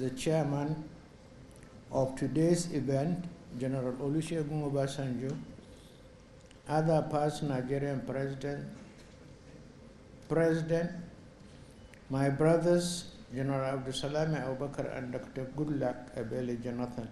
the chairman of today's event, General Olusegun Obasanjo, other past Nigerian president, my brothers, General Abdulsalami Abubakar and Dr. Goodluck Ebele Jonathan,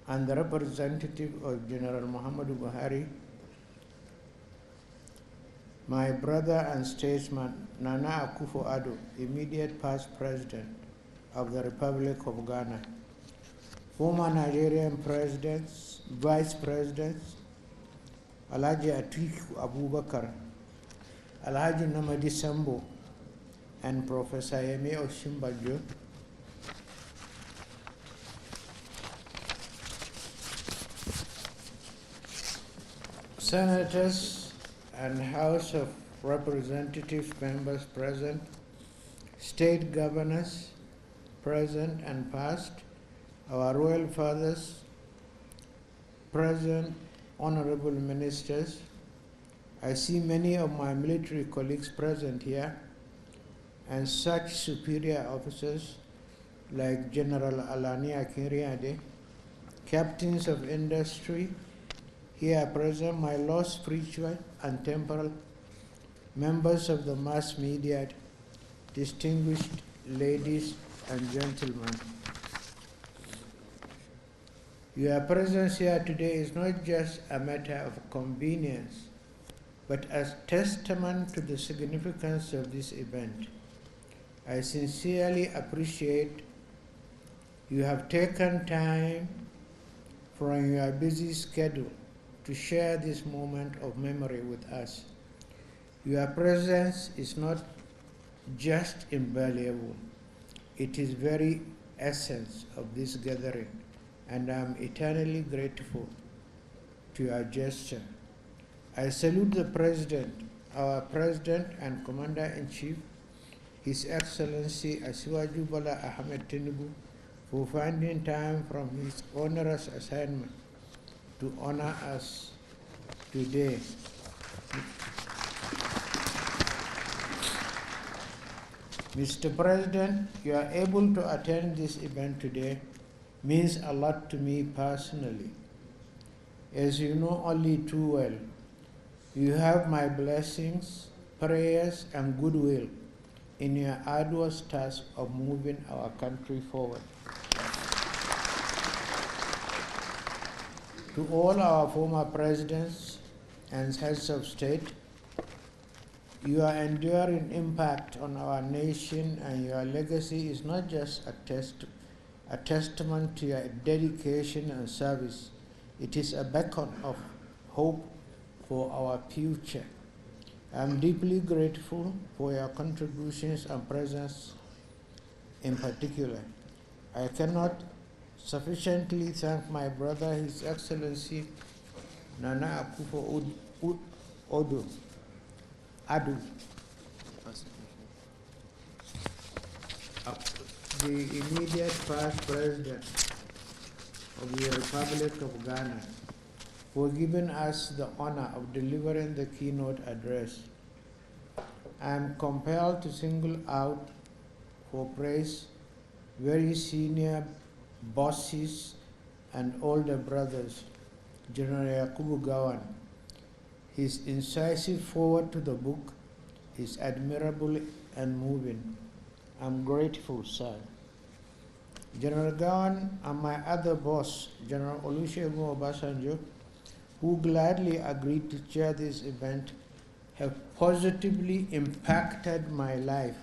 and the representative of General Muhammadu Buhari, my brother and statesman, Nana Akufo-Addo, immediate past president of the Republic of Ghana, former Nigerian presidents, vice presidents, Alhaji Atiku Abubakar, Alhaji Namadi Sambo, and Professor Yemi Osinbajo, senators and House of Representatives members present, state governors present and past, our royal fathers present, honorable ministers. I see many of my military colleagues present here, and such superior officers like General Alani Akinriade, captains of industry here present, my Lord spiritual and temporal, members of the mass media, distinguished ladies and gentlemen. Your presence here today is not just a matter of convenience, but a testament to the significance of this event. I sincerely appreciate you have taken time from your busy schedule to share this moment of memory with us. Your presence is not just invaluable, it is very essence of this gathering, and I am eternally grateful to your gesture. I salute the President, our President and Commander-in-Chief, His Excellency Asiwaju Bola Ahmed Tinubu, for finding time from his onerous assignment to honor us today. Mr. President, you are able to attend this event today means a lot to me personally. As you know only too well, you have my blessings, prayers, and goodwill in your arduous task of moving our country forward. To all our former presidents and heads of state, your enduring impact on our nation and your legacy is not just a testament to your dedication and service, it is a beacon of hope for our future. I am deeply grateful for your contributions and presence in particular. I cannot sufficiently thank my brother, His Excellency Nana Akufo-Addo, the immediate past president of the Republic of Ghana, for giving us the honor of delivering the keynote address. I am compelled to single out for praise very senior bosses and older brothers, General Yakubu Gowon. His incisive forward to the book is admirable and moving. I'm grateful, sir. General Gowon and my other boss, General Olusegun Obasanjo, who gladly agreed to chair this event, have positively impacted my life.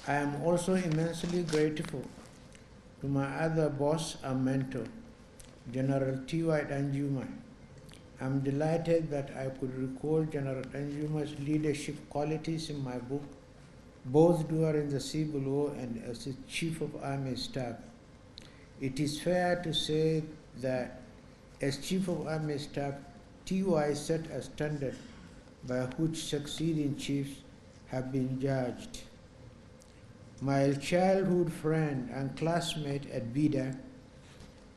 I am also immensely grateful to my other boss and mentor, General T.Y. Danjuma. I'm delighted that I could recall General Danjuma's leadership qualities in my book, both during the Civil War and as the Chief of Army Staff. It is fair to say that as Chief of Army Staff, T.Y. set a standard by which succeeding chiefs have been judged. My childhood friend and classmate at BIDA,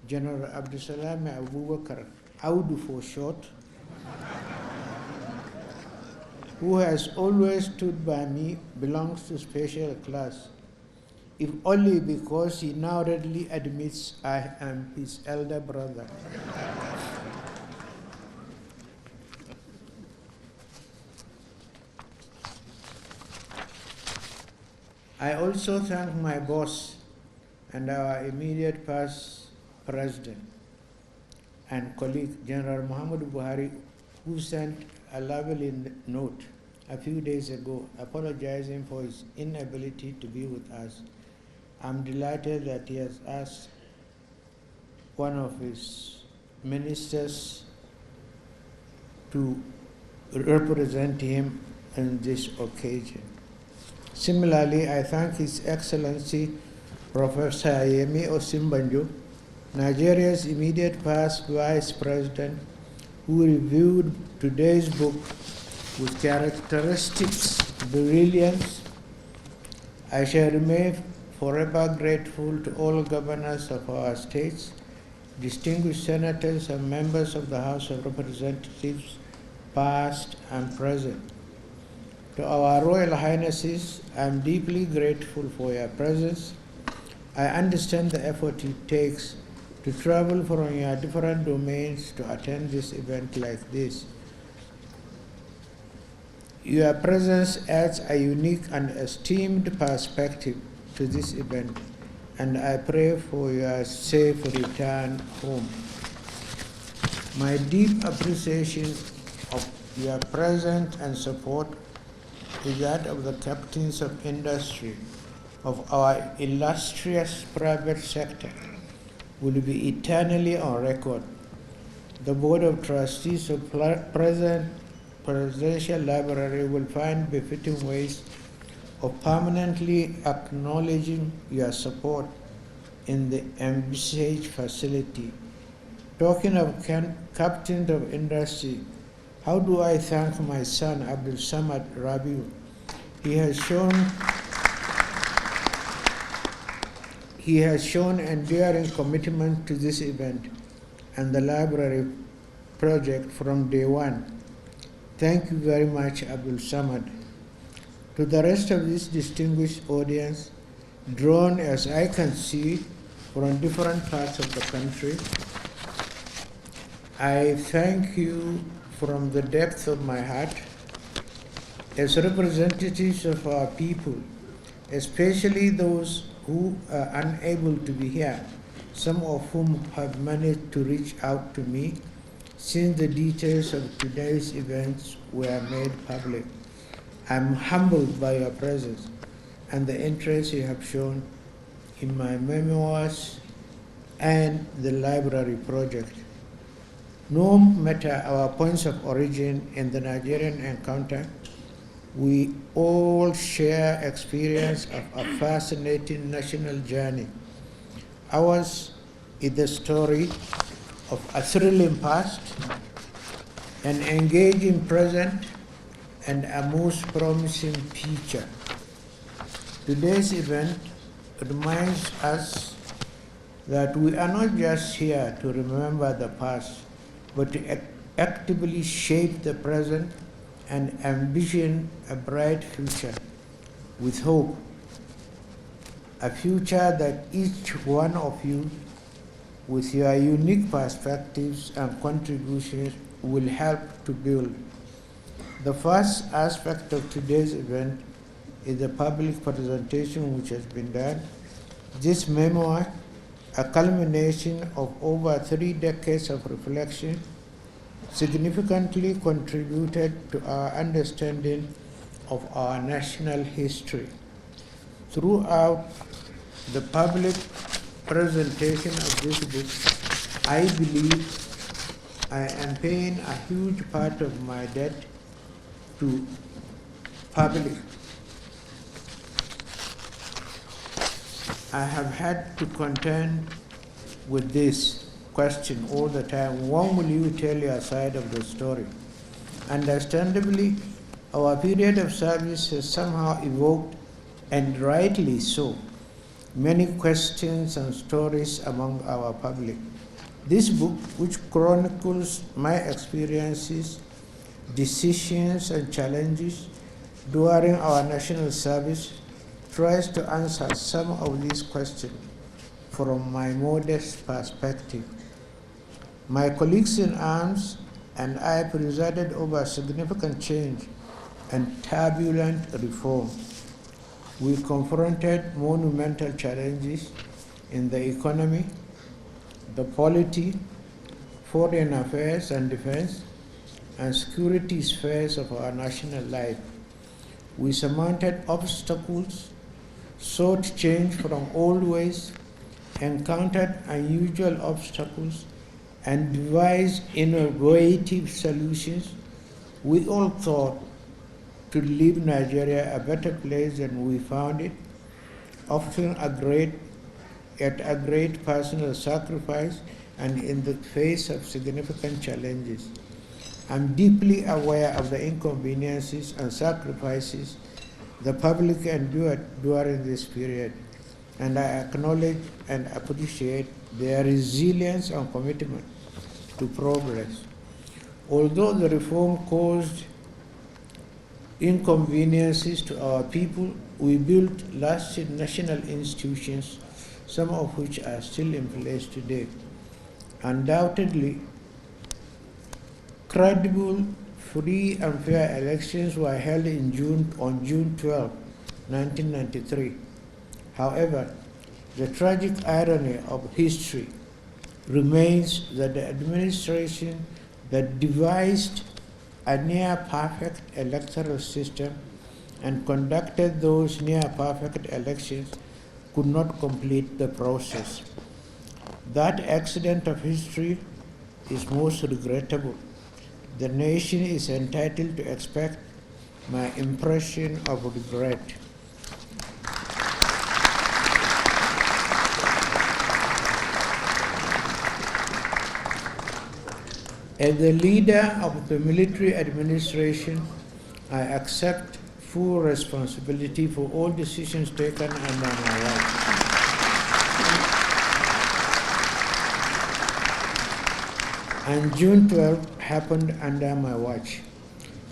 General Abdulsalami Abubakar, Audu for short, who has always stood by me, belongs to special class, if only because he now readily admits I am his elder brother. I also thank my boss and our immediate past president and colleague, General Muhammad Buhari, who sent a lovely note a few days ago apologizing for his inability to be with us. I'm delighted that he has asked one of his ministers to represent him on this occasion. Similarly, I thank His Excellency Professor Yemi Osinbajo, Nigeria's immediate past Vice President, who reviewed today's book with characteristics brilliance. I shall remain forever grateful to all governors of our states, distinguished senators and members of the House of Representatives, past and present. To our Royal Highnesses, I am deeply grateful for your presence. I understand the effort it takes to travel from your different domains to attend this event like this. Your presence adds a unique and esteemed perspective to this event, and I pray for your safe return home. My deep appreciation of your presence and support is that of the captains of industry of our illustrious private sector will be eternally on record. The Board of Trustees of Presidential Library will find befitting ways of permanently acknowledging your support in the envisaged facility. Talking of captains of industry, how do I thank my son, Abdul Samad Rabiu? He has shown enduring commitment to this event and the library project from day one. Thank you very much, Abdul Samad. To the rest of this distinguished audience, drawn as I can see from different parts of the country, I thank you from the depth of my heart. As representatives of our people, especially those who are unable to be here, some of whom have managed to reach out to me since the details of today's events were made public. I'm humbled by your presence and the interest you have shown in my memoirs and the library project. No matter our points of origin in the Nigerian encounter, we all share experience of a fascinating national journey. Ours is the story of a thrilling past, an engaging present, and a most promising future. Today's event reminds us that we are not just here to remember the past, but to actively shape the present and envision a bright future with hope, a future that each one of you, with your unique perspectives and contributions, will help to build. The first aspect of today's event is the public presentation which has been done. This memoir, a culmination of over 3 decades of reflection, significantly contributed to our understanding of our national history. Throughout the public presentation of this book, I believe I am paying a huge part of my debt to public. I have had to contend with this question all the time: when will you tell your side of the story? Understandably, our period of service has somehow evoked, and rightly so, many questions and stories among our public. This book, which chronicles my experiences, decisions, and challenges during our national service tries to answer some of these questions from my modest perspective. My colleagues in arms and I presided over significant change and turbulent reform. We confronted monumental challenges in the economy, the polity, foreign affairs and defense, and security spheres of our national life. We surmounted obstacles, sought change from old ways, encountered unusual obstacles, and devised innovative solutions. We all thought to leave Nigeria a better place than we found it, often at a great personal sacrifice and in the face of significant challenges. I'm deeply aware of the inconveniences and sacrifices the public endured during this period, and I acknowledge and appreciate their resilience and commitment to progress. Although the reform caused inconveniences to our people, we built lasting national institutions, some of which are still in place today. Undoubtedly, credible, free, and fair elections were held on June 12, 1993. However, the tragic irony of history remains that the administration that devised a near-perfect electoral system and conducted those near-perfect elections could not complete the process. That accident of history is most regrettable. The nation is entitled to expect my impression of regret. As the leader of the military administration, I accept full responsibility for all decisions taken under my watch. And June 12 happened under my watch.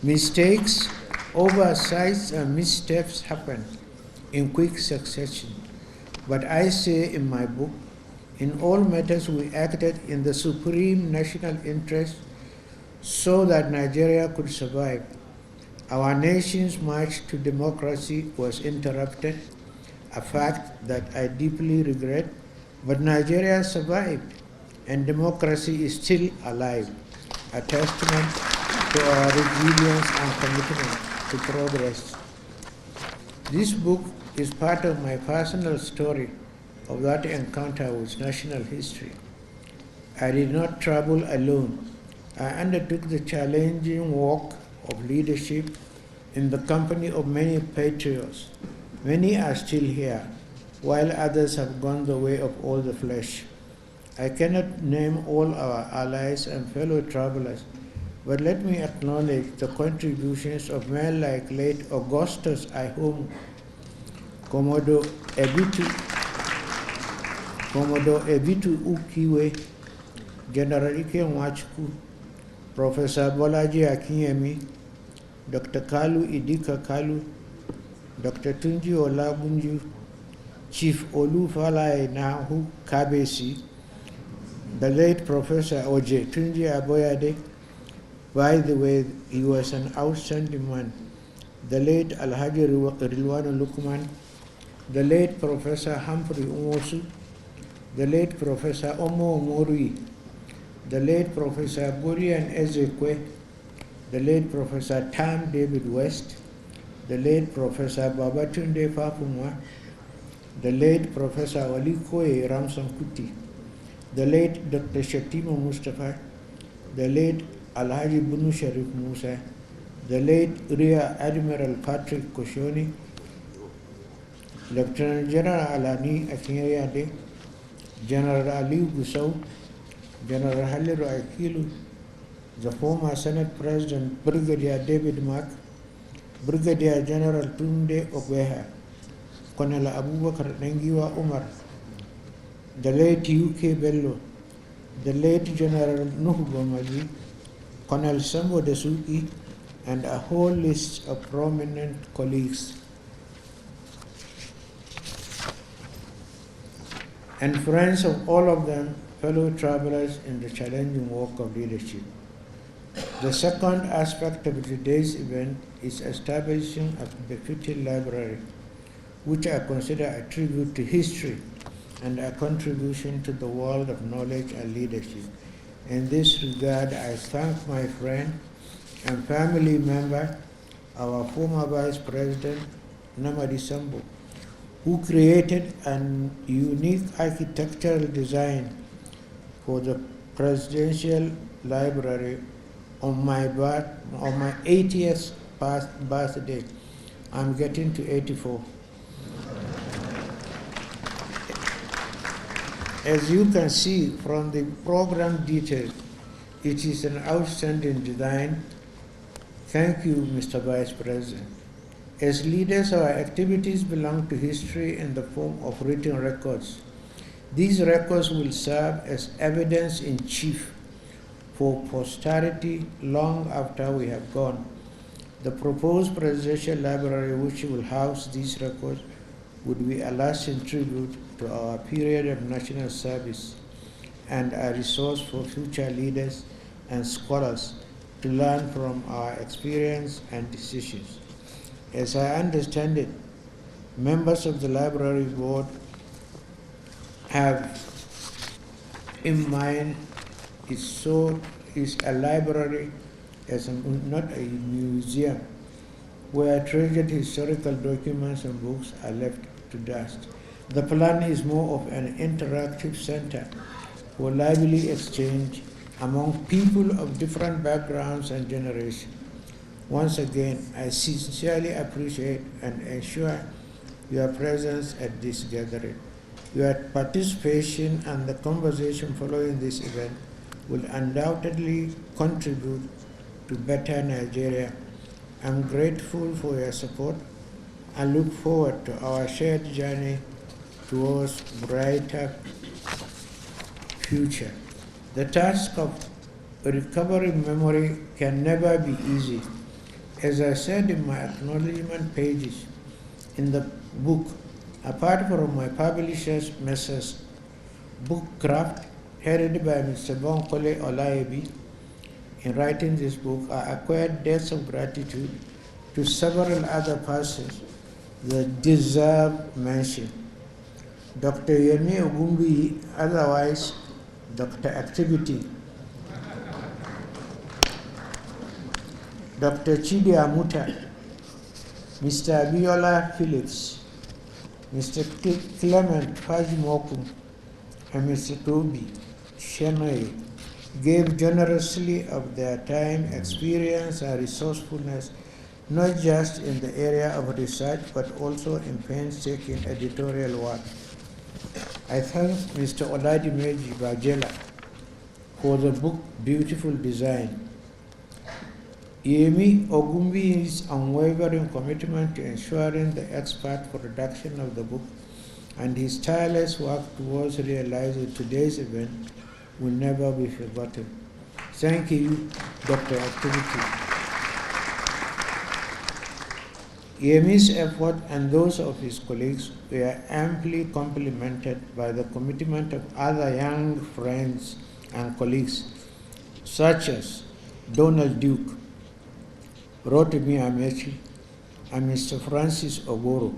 Mistakes, oversights, and missteps happened in quick succession. But I say in my book, in all matters we acted in the supreme national interest so that Nigeria could survive. Our nation's march to democracy was interrupted, a fact that I deeply regret, but Nigeria survived and democracy is still alive, a testament to our resilience and commitment to progress. This book is part of my personal story of that encounter with national history. I did not travel alone. I undertook the challenging work of leadership in the company of many patriots. Many are still here, while others have gone the way of all the flesh. I cannot name all our allies and fellow travelers, but let me acknowledge the contributions of men like late Augustus Ihom, Commodore Ebitu Ukiwe, General Ike Nwachukwu, Professor Bolaji Akinyemi, Dr. Kalu Idika Kalu, Dr. Tunji Olabunju, Chief Olufalaye Nahu Kabesi, the late Professor Oje Tunji Aboyade. By the way, he was an outstanding man. The late Alhaji Rilwanu Lukman, the late Professor Humphrey Umosu, the late Professor Omo Omorui, the late Professor Burian Ezekwe, the late Professor Tam David West, the late Professor Babatunde Fafumwa, the late Professor Walikoye Ramson Kuti, the late Dr. Shatima Mustafa, the late Alhaji Bunu Sharif Musa, the late Rear Admiral Patrick Koshoni, Lieutenant General Alani Akinyade, General Ali Gusau, General Haliru Akilu, the former Senate President Brigadier David Mark, Brigadier General Tunde Ogweha, Colonel Abubakar Nengiwa Umar, the late UK Bello, the late General Nuhu Bomaji, Colonel Sambo Desuki, and a whole list of prominent colleagues and friends of all of them, fellow travelers in the challenging work of leadership. The second aspect of today's event is establishing a befitting library, which I consider a tribute to history and a contribution to the world of knowledge and leadership. In this regard, I thank my friend and family member, our former Vice President, Namadi Sambo, who created a unique architectural design for the Presidential Library on my 80th birthday. I'm getting to 84. As you can see from the program details, it is an outstanding design. Thank you, Mr. Vice President. As leaders, our activities belong to history in the form of written records. These records will serve as evidence in chief for posterity long after we have gone. The proposed presidential library, which will house these records, would be a lasting tribute to our period of national service and a resource for future leaders and scholars to learn from our experience and decisions. As I understand it, members of the library board have in mind is a library as not a museum where treasured historical documents and books are left to dust. The plan is more of an interactive center for lively exchange among people of different backgrounds and generations. Once again, I sincerely appreciate and ensure your presence at this gathering. Your participation and the conversation following this event will undoubtedly contribute to better Nigeria. I'm grateful for your support and look forward to our shared journey towards brighter future. The task of recovering memory can never be easy. As I said in my acknowledgement pages in the book, apart from my publishers, Messrs. Bookcraft, headed by Mr. Bonkole Olayebi, in writing this book, I acquired debts of gratitude to several other persons that deserve mention. Dr. Yemi Ogumbi, otherwise Dr. Activity, Dr. Chidi Amuta, Mr. Abiola Phillips, Mr. Clement Fajimoku, and Mr. Toby Shenoy gave generously of their time, experience, and resourcefulness, not just in the area of research, but also in painstaking editorial work. I thank Mr. Oladimeji Bajela for the book's beautiful design. Yemi Ogumbi's unwavering commitment to ensuring the expert production of the book and his tireless work towards realizing today's event will never be forgotten. Thank you, Dr. Activity. Yemi's effort and those of his colleagues were amply complemented by the commitment of other young friends and colleagues, such as Donald Duke, Rotimi Amechi, and Mr. Francis Ogoro,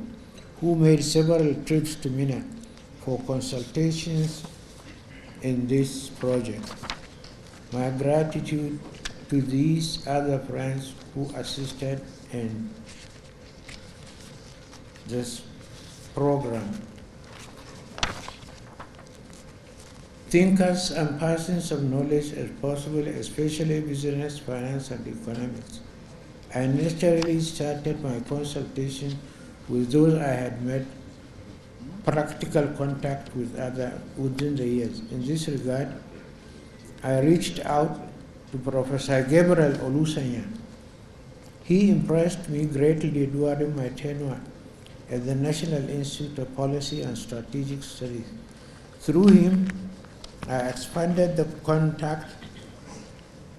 who made several trips to Mina for consultations in this project. My gratitude to these other friends who assisted in this program. Thinkers and persons of knowledge as possible, especially business, finance, and economics. I naturally started my consultation with those I had met practical contact with within the years. In this regard, I reached out to Professor Gabriel Olusanya. He impressed me greatly during my tenure at the National Institute of Policy and Strategic Studies. Through him, I expanded the contact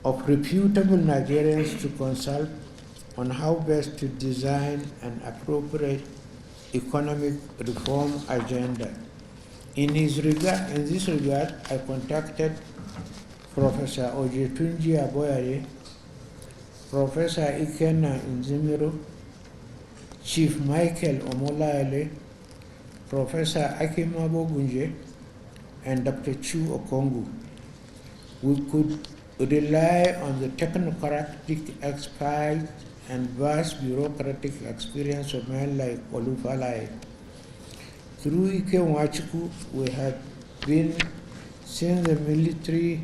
of reputable Nigerians to consult on how best to design an appropriate economic reform agenda. In this regard, I contacted Professor Ojetunji Aboyare, Professor Ikenna Nzimiro, Chief Michael Omolaele, Professor Akimabo Gunje, and Dr. Chu Okongu. We could rely on the technocratic expertise and vast bureaucratic experience of men like Olufalaye. Through Ike Nwachukwu, we had been since the military,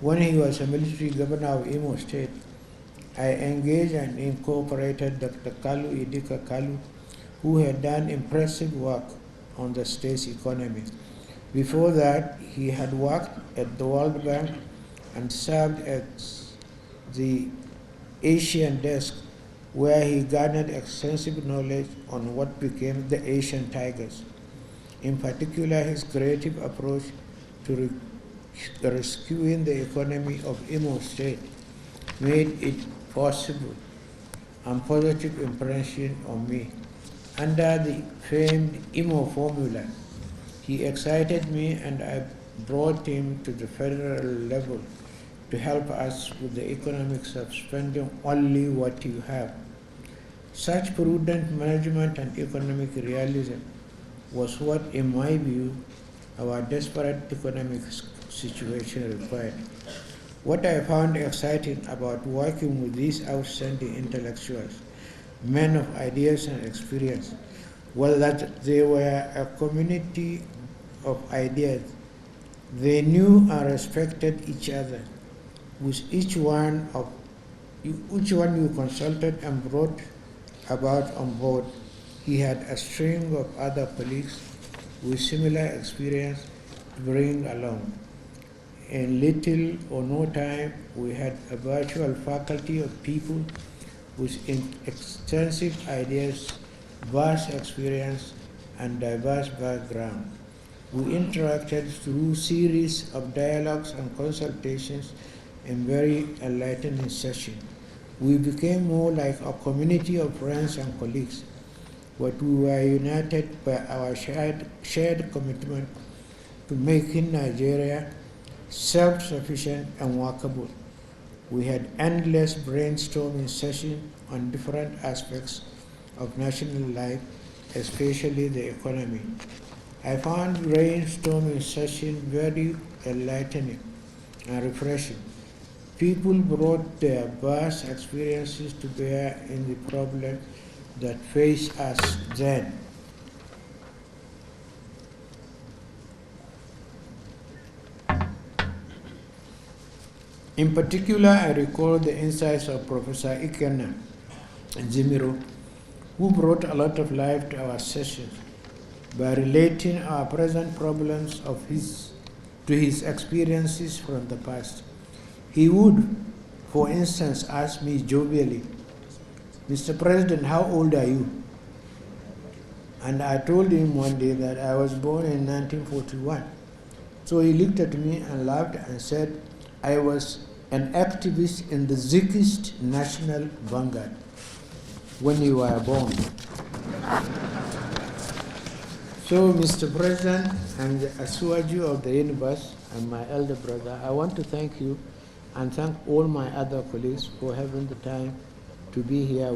when he was a military governor of Imo State. I engaged and incorporated Dr. Kalu Idika Kalu, who had done impressive work on the state's economy. Before that, he had worked at the World Bank and served at the Asian desk, where he garnered extensive knowledge on what became the Asian Tigers. In particular, his creative approach to rescuing the economy of Imo State made it possible and positive impression on me. Under the famed Imo formula, he excited me, and I brought him to the federal level to help us with the economics of spending only what you have. Such prudent management and economic realism was what, in my view, our desperate economic situation required. What I found exciting about working with these outstanding intellectuals, men of ideas and experience, was that they were a community of ideas. They knew and respected each other. With each one you consulted and brought about on board, he had a string of other colleagues with similar experience to bring along. In little or no time, we had a virtual faculty of people with extensive ideas, vast experience, and diverse background. We interacted through series of dialogues and consultations in very enlightening sessions. We became more like a community of friends and colleagues, but we were united by our shared commitment to making Nigeria self-sufficient and workable. We had endless brainstorming sessions on different aspects of national life, especially the economy. I found brainstorming sessions very enlightening and refreshing. People brought their vast experiences to bear in the problems that faced us then. In particular, I recall the insights of Professor Ikenna Nzimiro, who brought a lot of life to our sessions by relating our present problems to his experiences from the past. He would, for instance, ask me jovially, "Mr. President, how old are you?" And I told him one day that I was born in 1941. So he looked at me and laughed and said, "I was an activist in the Zikist National Vanguard when you were born." So, Mr. President, and the Asuwaju of the universe and my elder brother, I want to thank you and thank all my other colleagues for having the time to be here